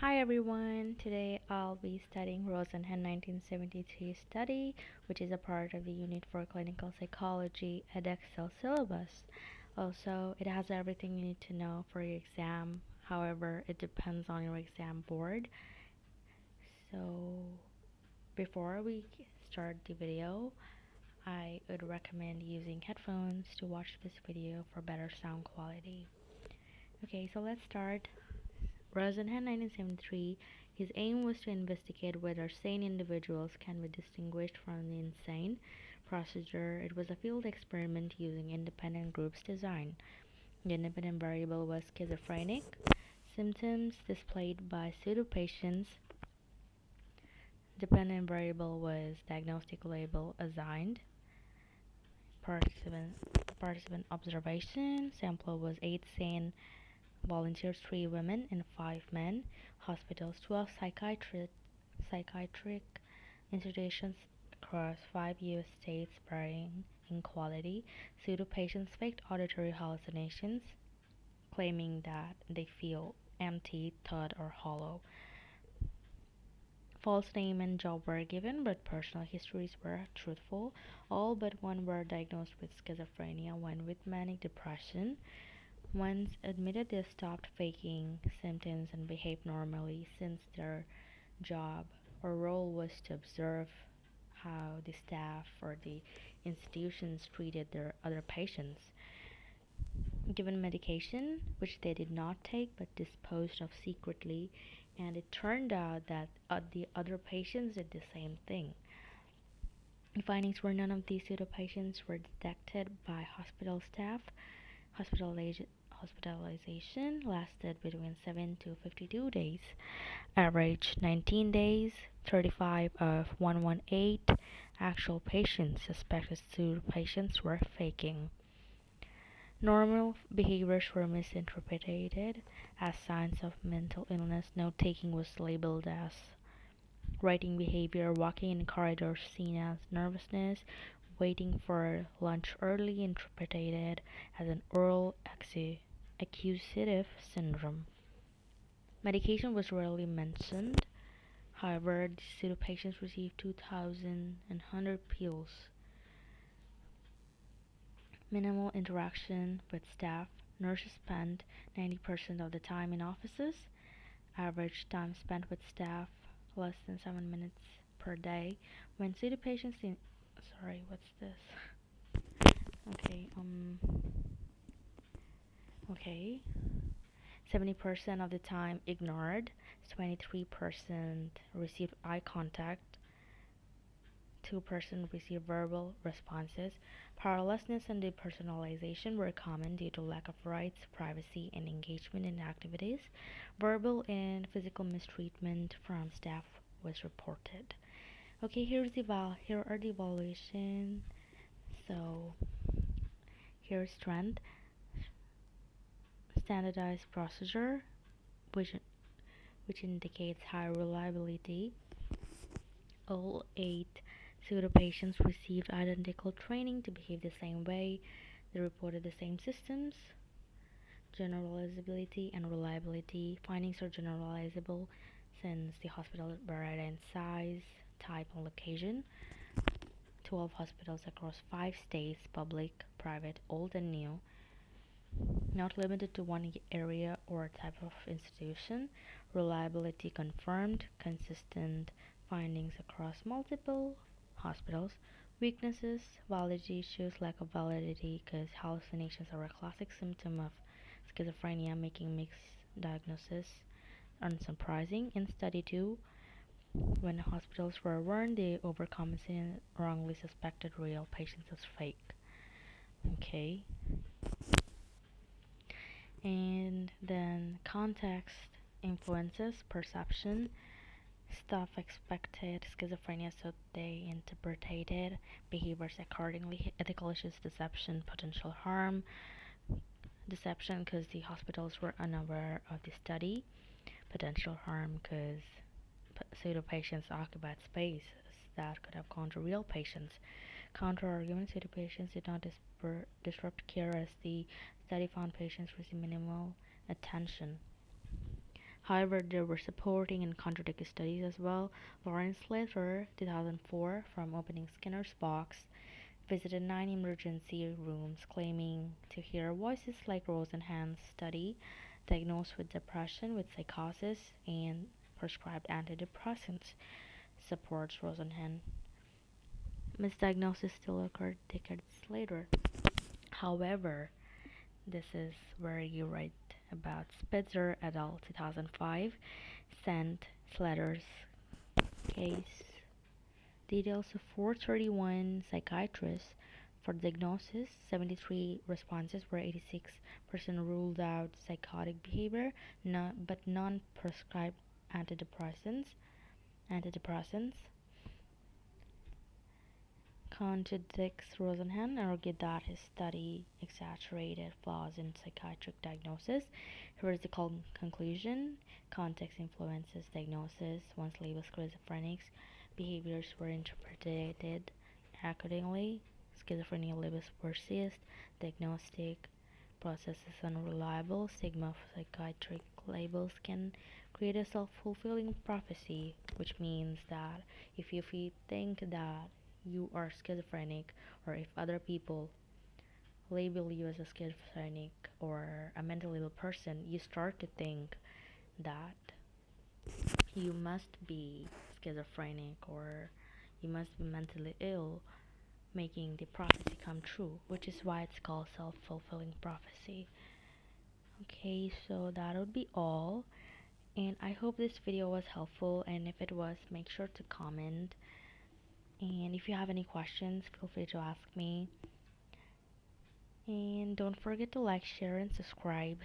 Hi everyone, today I'll be studying Rosenhan 1973 study, which is a part of the Unit for Clinical Psychology Edexcel syllabus. Also, it has everything you need to know for your exam. However, it depends on your exam board. So, before we start the video, I would recommend using headphones to watch this video for better sound quality. Okay, so let's start. Rosenhan 1973, his aim was to investigate whether sane individuals can be distinguished from the insane. Procedure: it was a field experiment using independent groups design. The independent variable was schizophrenic. Symptoms displayed by pseudo-patients. Dependent variable was diagnostic label assigned. Participant observation. Sample was 8 sane volunteers, 3 women and 5 men. Hospitals: 12 psychiatric institutions across 5 U.S. states varying in quality. Pseudo-patients faked auditory hallucinations, claiming that they feel empty, thud, or hollow. False name and job were given, but personal histories were truthful. All but one were diagnosed with schizophrenia, one with manic depression. Once admitted, they stopped faking symptoms and behaved normally, since their job or role was to observe how the staff or the institutions treated their other patients. Given medication, which they did not take but disposed of secretly, and it turned out that the other patients did the same thing. The findings were none of these pseudo patients were detected by hospital staff. Hospitalization lasted between 7 to 52 days, average 19 days, 35 of 118 actual patients suspected pseudo patients were faking. Normal behaviors were misinterpreted as signs of mental illness. Note taking was labeled as writing behavior. Walking in corridors seen as nervousness. Waiting for lunch early interpreted as an oral accusative syndrome. Medication was rarely mentioned. However, the pseudo patients received 2,100 pills. Minimal interaction with staff. Nurses spent 90% of the time in offices. Average time spent with staff less than 7 minutes per day. When pseudo patients sorry, what's this? Okay. 70% of the time ignored. 23% received eye contact. 2% received verbal responses. Powerlessness and depersonalization were common due to lack of rights, privacy, and engagement in activities. Verbal and physical mistreatment from staff was reported. Okay, here are the evaluation. So here's strength, standardized procedure, which indicates high reliability. All 8 pseudo patients received identical training to behave the same way. They reported the same systems. Generalizability and reliability. Findings are generalizable since the hospital varied in size, type, and location. 12 hospitals across 5 states, public, private, old, and new. Not limited to one area or type of institution. Reliability confirmed. Consistent findings across multiple hospitals. Weaknesses: validity issues, lack of validity because hallucinations are a classic symptom of schizophrenia, making mixed diagnosis unsurprising. In study 2, when hospitals were warned, they overcompensated and wrongly suspected real patients as fake. Okay. And then context influences perception. Staff expected schizophrenia, so they interpreted behaviors accordingly. Ethical issues: deception, potential harm. Deception because the hospitals were unaware of the study. Potential harm because pseudo patients occupied spaces that could have gone to real patients. Counter argument: pseudo patients did not disrupt care, as the study found patients received minimal attention. However, there were supporting and contradictory studies as well. Lawrence Slater, 2004, from Opening Skinner's Box, visited 9 emergency rooms claiming to hear voices like Rosenhan's study, diagnosed with depression with psychosis and prescribed antidepressants, supports Rosenhan. Misdiagnosis still occurred decades later. However, this is where you write about Spitzer et al. 2005 sent Slater's case details of 431 psychiatrists for diagnosis. 73 responses were 86% ruled out psychotic behavior, but non-prescribed antidepressants. Antidepressants contradicts Rosenhan, argued that his study exaggerated flaws in psychiatric diagnosis. Here is the conclusion: context influences diagnosis. Once labeled schizophrenics, behaviors were interpreted accordingly. Schizophrenia labels persist. Diagnostic process is unreliable. Stigma of psychiatric labels can create a self-fulfilling prophecy, which means that if you think that you are schizophrenic, or if other people label you as a schizophrenic or a mentally ill person, you start to think that you must be schizophrenic or you must be mentally ill, making the prophecy come true, which is why it's called self-fulfilling prophecy. Okay, so that would be all, and I hope this video was helpful, and if it was, make sure to comment, and if you have any questions, feel free to ask me. And don't forget to like, share, and subscribe.